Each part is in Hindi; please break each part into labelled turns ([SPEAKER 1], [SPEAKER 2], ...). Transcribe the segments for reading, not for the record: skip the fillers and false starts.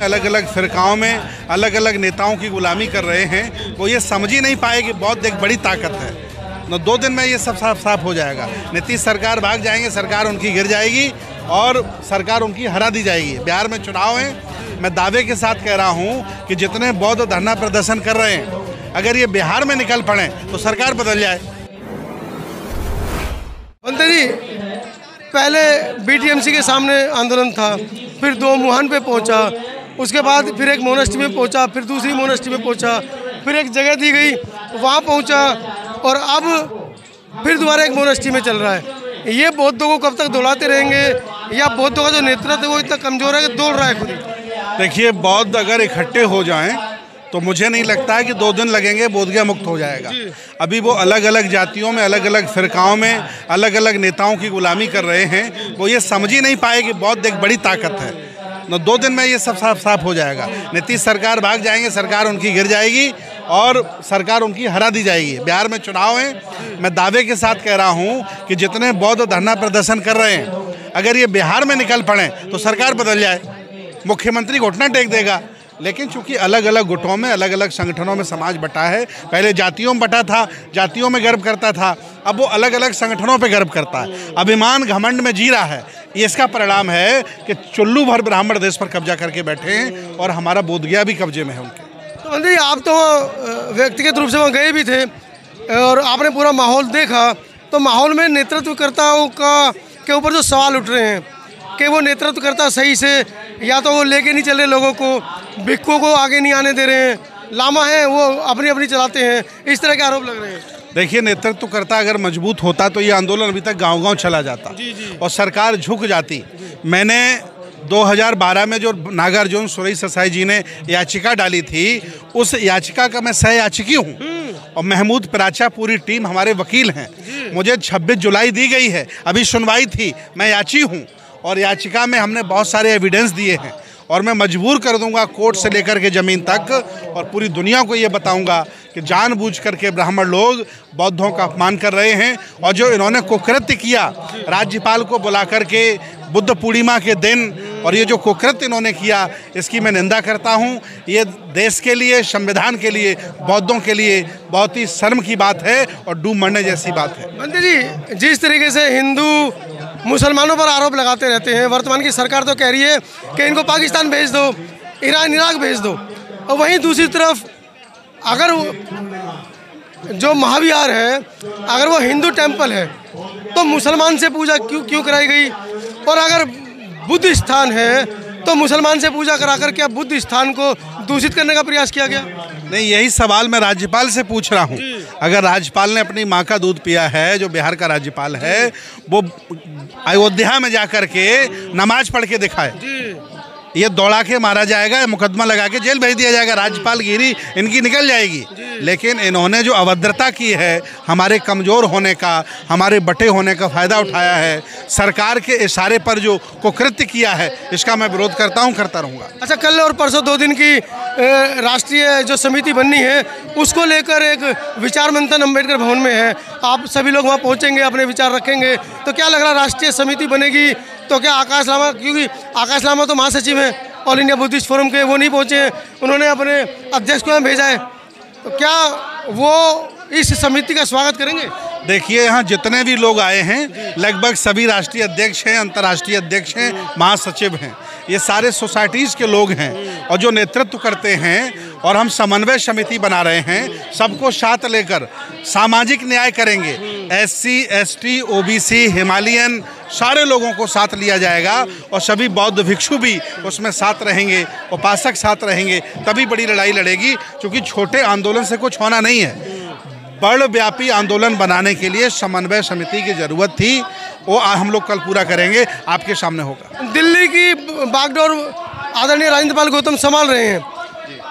[SPEAKER 1] अलग अलग फिरकाओं में अलग अलग नेताओं की गुलामी कर रहे हैं। वो ये समझ ही नहीं पाए कि बहुत एक बड़ी ताकत है। न 2 दिन में ये सब साफ हो जाएगा। नीतीश सरकार भाग जाएंगे, सरकार उनकी गिर जाएगी और सरकार उनकी हरा दी जाएगी। बिहार में चुनाव है। मैं दावे के साथ कह रहा हूँ कि जितने बौद्ध धरना प्रदर्शन कर रहे हैं, अगर ये बिहार में निकल पड़े तो सरकार बदल जाए।
[SPEAKER 2] मंत्री जी, पहले बीटीएमसी के सामने आंदोलन था, फिर 2 मुहान पे पहुंचा, उसके बाद फिर एक मोनेस्ट्री में पहुंचा, फिर दूसरी मोनेस्ट्री में पहुंचा, फिर एक जगह दी गई वहाँ पहुंचा और अब फिर दोबारा एक मोनेस्ट्री में चल रहा है। ये बौद्धों को कब तक दौड़ाते रहेंगे या बौद्धों का जो नेतृत्व है वो इतना कमज़ोर है कि दौड़ रहा है खुद ही?
[SPEAKER 1] देखिए, बौद्ध अगर इकट्ठे हो जाएं तो मुझे नहीं लगता है कि 2 दिन लगेंगे बोधगया मुक्त हो जाएगा। अभी वो अलग अलग जातियों में अलग अलग फिरकाओं में अलग अलग नेताओं की गुलामी कर रहे हैं। वो ये समझ ही नहीं पाए कि बौद्ध एक बड़ी ताकत है। न 2 दिन में ये सब साफ हो जाएगा। नीतीश सरकार भाग जाएंगे, सरकार उनकी गिर जाएगी और सरकार उनकी हरा दी जाएगी। बिहार में चुनाव है। मैं दावे के साथ कह रहा हूँ कि जितने बौद्ध धरना प्रदर्शन कर रहे हैं, अगर ये बिहार में निकल पड़े तो सरकार बदल जाए, मुख्यमंत्री घुटना टेक देगा। लेकिन चूंकि अलग अलग गुटों में अलग अलग संगठनों में समाज बटा है, पहले जातियों में बटा था, जातियों में गर्व करता था, अब वो अलग अलग संगठनों पे गर्व करता है, अभिमान घमंड में जी रहा है। ये इसका परिणाम है कि चुल्लू भर ब्राह्मण देश पर कब्जा करके बैठे हैं और हमारा बोधगया भी कब्जे में है उनके।
[SPEAKER 2] तो मंत्री जी, आप तो व्यक्तिगत रूप से वहाँ गए भी थे और आपने पूरा माहौल देखा, तो माहौल में नेतृत्वकर्ताओं के ऊपर जो सवाल उठ रहे हैं कि वो नेतृत्वकर्ता सही से या तो वो लेके नहीं चल रहे लोगों को, भिक्खुओं को आगे नहीं आने दे रहे हैं, लामा है वो अपनी अपनी चलाते हैं, इस तरह के आरोप लग रहे हैं।
[SPEAKER 1] देखिए, नेतृत्वकर्ता अगर मजबूत होता तो ये आंदोलन अभी तक गांव-गांव चला जाता और सरकार झुक जाती। मैंने 2012 में जो नागार्जुन सुरेश ससाई जी ने याचिका डाली थी, उस याचिका का मैं सहयाचिकी हूँ और महमूद पराचा पूरी टीम हमारे वकील हैं। मुझे 26 जुलाई दी गई है, अभी सुनवाई थी, मैं याची हूँ और याचिका में हमने बहुत सारे एविडेंस दिए हैं और मैं मजबूर कर दूंगा कोर्ट से लेकर के ज़मीन तक और पूरी दुनिया को ये बताऊंगा कि जानबूझ करके ब्राह्मण लोग बौद्धों का अपमान कर रहे हैं। और जो इन्होंने कुकृत्य किया राज्यपाल को बुला करके बुद्ध पूर्णिमा के दिन, और ये जो कुकृत्य इन्होंने किया, इसकी मैं निंदा करता हूँ। ये देश के लिए, संविधान के लिए, बौद्धों के लिए बहुत ही शर्म की बात है और डूब मरने जैसी बात है।
[SPEAKER 2] मंत्री जी, जिस तरीके से हिंदू मुसलमानों पर आरोप लगाते रहते हैं, वर्तमान की सरकार तो कह रही है कि इनको पाकिस्तान भेज दो, ईरान इराक भेज दो, और वहीं दूसरी तरफ अगर जो महाविहार है अगर वो हिंदू टेम्पल है तो मुसलमान से पूजा क्यों कराई गई, और अगर बुद्ध स्थान है तो मुसलमान से पूजा कराकर क्या बुद्ध स्थान को दूषित करने का प्रयास किया गया?
[SPEAKER 1] नहीं, यही सवाल मैं राज्यपाल से पूछ रहा हूँ। अगर राज्यपाल ने अपनी माँ का दूध पिया है, जो बिहार का राज्यपाल है, वो अयोध्या में जाकर के नमाज पढ़ के दिखाए। ये दौड़ा के मारा जाएगा, मुकदमा लगा के जेल भेज दिया जाएगा, राज्यपाल गिरी इनकी निकल जाएगी। लेकिन इन्होंने जो अभद्रता की है, हमारे कमज़ोर होने का, हमारे बटे होने का फ़ायदा उठाया है, सरकार के इशारे पर जो कुकृत्य किया है, इसका मैं विरोध करता हूँ, करता रहूँगा।
[SPEAKER 2] अच्छा, कल और परसों 2 दिन की राष्ट्रीय जो समिति बननी है, उसको लेकर एक विचार मंथन अम्बेडकर भवन में है, आप सभी लोग वहाँ पहुँचेंगे, अपने विचार रखेंगे, तो क्या लग रहा है राष्ट्रीय समिति बनेगी तो क्या आकाश लामा, क्योंकि आकाश लामा तो महासचिव हैं ऑल इंडिया बुद्धिस्ट फोरम के, वो नहीं पहुँचे, उन्होंने अपने अध्यक्ष को यहाँ भेजा है, तो क्या वो इस समिति का स्वागत करेंगे?
[SPEAKER 1] देखिए, यहाँ जितने भी लोग आए हैं लगभग सभी राष्ट्रीय अध्यक्ष हैं, अंतर्राष्ट्रीय अध्यक्ष हैं, महासचिव हैं, ये सारे सोसाइटीज़ के लोग हैं और जो नेतृत्व करते हैं। और हम समन्वय समिति बना रहे हैं, सबको साथ लेकर सामाजिक न्याय करेंगे। SC, ST, OBC, हिमालयन सारे लोगों को साथ लिया जाएगा और सभी बौद्ध भिक्षु भी उसमें साथ रहेंगे, उपासक साथ रहेंगे, तभी बड़ी लड़ाई लड़ेगी। क्योंकि छोटे आंदोलन से कुछ होना नहीं है, बड़ व्यापी आंदोलन बनाने के लिए समन्वय समिति की ज़रूरत थी, वो हम लोग कल पूरा करेंगे, आपके सामने होगा।
[SPEAKER 2] दिल्ली की बागडोर आदरणीय राजेंद्रपाल गौतम संभाल रहे हैं,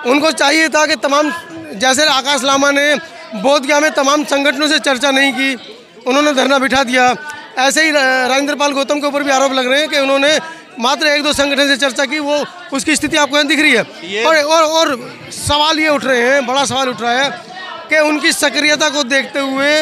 [SPEAKER 2] उनको चाहिए था कि तमाम, जैसे आकाश लामा ने बोधगया में तमाम संगठनों से चर्चा नहीं की, उन्होंने धरना बिठा दिया, ऐसे ही राजेंद्रपाल गौतम के ऊपर भी आरोप लग रहे हैं कि उन्होंने मात्र 1-2 संगठन से चर्चा की, वो उसकी स्थिति आपको यहाँ दिख रही है। और सवाल ये उठ रहे हैं, बड़ा सवाल उठ रहा है कि उनकी सक्रियता को देखते हुए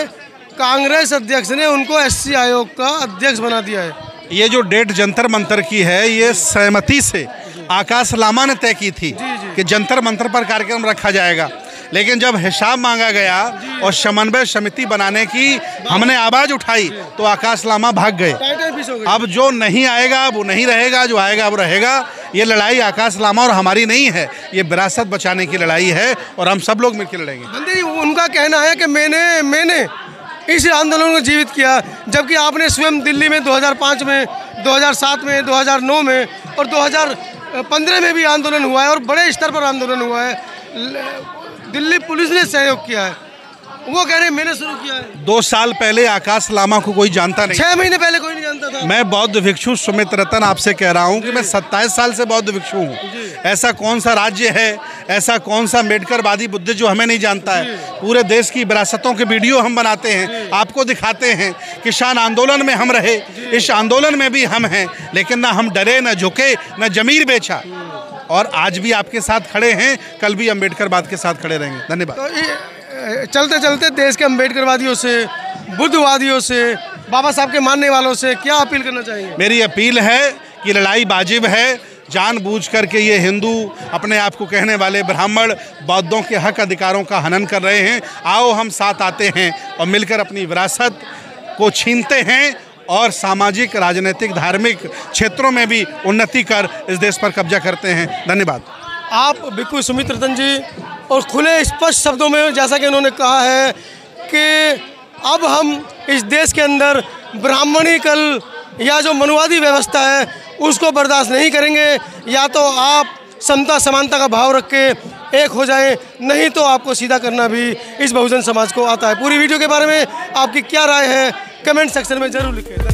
[SPEAKER 2] कांग्रेस अध्यक्ष ने उनको SC आयोग का अध्यक्ष बना दिया है।
[SPEAKER 1] ये जो डेट जंतर मंतर की है, ये सहमति से आकाश लामा ने तय की थी कि जंतर मंतर पर कार्यक्रम रखा जाएगा, लेकिन जब हिसाब मांगा गया और समन्वय समिति बनाने की हमने आवाज़ उठाई तो आकाश लामा भाग गए। अब जो नहीं आएगा वो नहीं रहेगा, जो आएगा वो रहेगा। ये लड़ाई आकाश लामा और हमारी नहीं है, ये विरासत बचाने की लड़ाई है और हम सब लोग मिलकर लड़ेंगे।
[SPEAKER 2] बंदे जी, उनका कहना है कि मैंने इस आंदोलन को जीवित किया, जबकि आपने स्वयं दिल्ली में 2005 में, 2007 में, 2009 में और 2015 में भी आंदोलन हुआ है और बड़े स्तर पर आंदोलन हुआ है। दिल्ली पुलिस ने सहयोग किया है, वो कह रहे हैं मैंने शुरू किया है।
[SPEAKER 1] 2 साल पहले आकाश लामा को कोई जानता नहीं,
[SPEAKER 2] 6 महीने पहले कोई नहीं जानता था।
[SPEAKER 1] मैं बौद्ध भिक्षु सुमित रतन आपसे कह रहा हूँ कि मैं 27 साल से बौद्ध भिक्षु हूँ। ऐसा कौन सा राज्य है, ऐसा कौन सा अम्बेडकरवादी बुद्ध जो हमें नहीं जानता है। पूरे देश की विरासतों के वीडियो हम बनाते हैं, आपको दिखाते हैं। किसान आंदोलन में हम रहे, इस आंदोलन में भी हम हैं, लेकिन ना हम डरे, न झुके, न जमीर बेचा और आज भी आपके साथ खड़े हैं, कल भी अम्बेडकरवाद के साथ खड़े रहेंगे। धन्यवाद।
[SPEAKER 2] तो चलते चलते देश के अम्बेडकरवादियों से, बुद्धवादियों से, बाबा साहब के मानने वालों से क्या अपील करना चाहेंगे? मेरी
[SPEAKER 1] अपील है कि लड़ाई वाजिब है। जानबूझ करके ये हिंदू अपने आप को कहने वाले ब्राह्मण बौद्धों के हक अधिकारों का हनन कर रहे हैं। आओ हम साथ आते हैं और मिलकर अपनी विरासत को छीनते हैं और सामाजिक, राजनीतिक, धार्मिक क्षेत्रों में भी उन्नति कर इस देश पर कब्जा करते हैं। धन्यवाद।
[SPEAKER 2] आप भिक्षु सुमित रतन जी और खुले स्पष्ट शब्दों में जैसा कि उन्होंने कहा है कि अब हम इस देश के अंदर ब्राह्मणीकल या जो मनुवादी व्यवस्था है उसको बर्दाश्त नहीं करेंगे। या तो आप समता समानता का भाव रख के एक हो जाए, नहीं तो आपको सीधा करना भी इस बहुजन समाज को आता है। पूरी वीडियो के बारे में आपकी क्या राय है कमेंट सेक्शन में ज़रूर लिखें।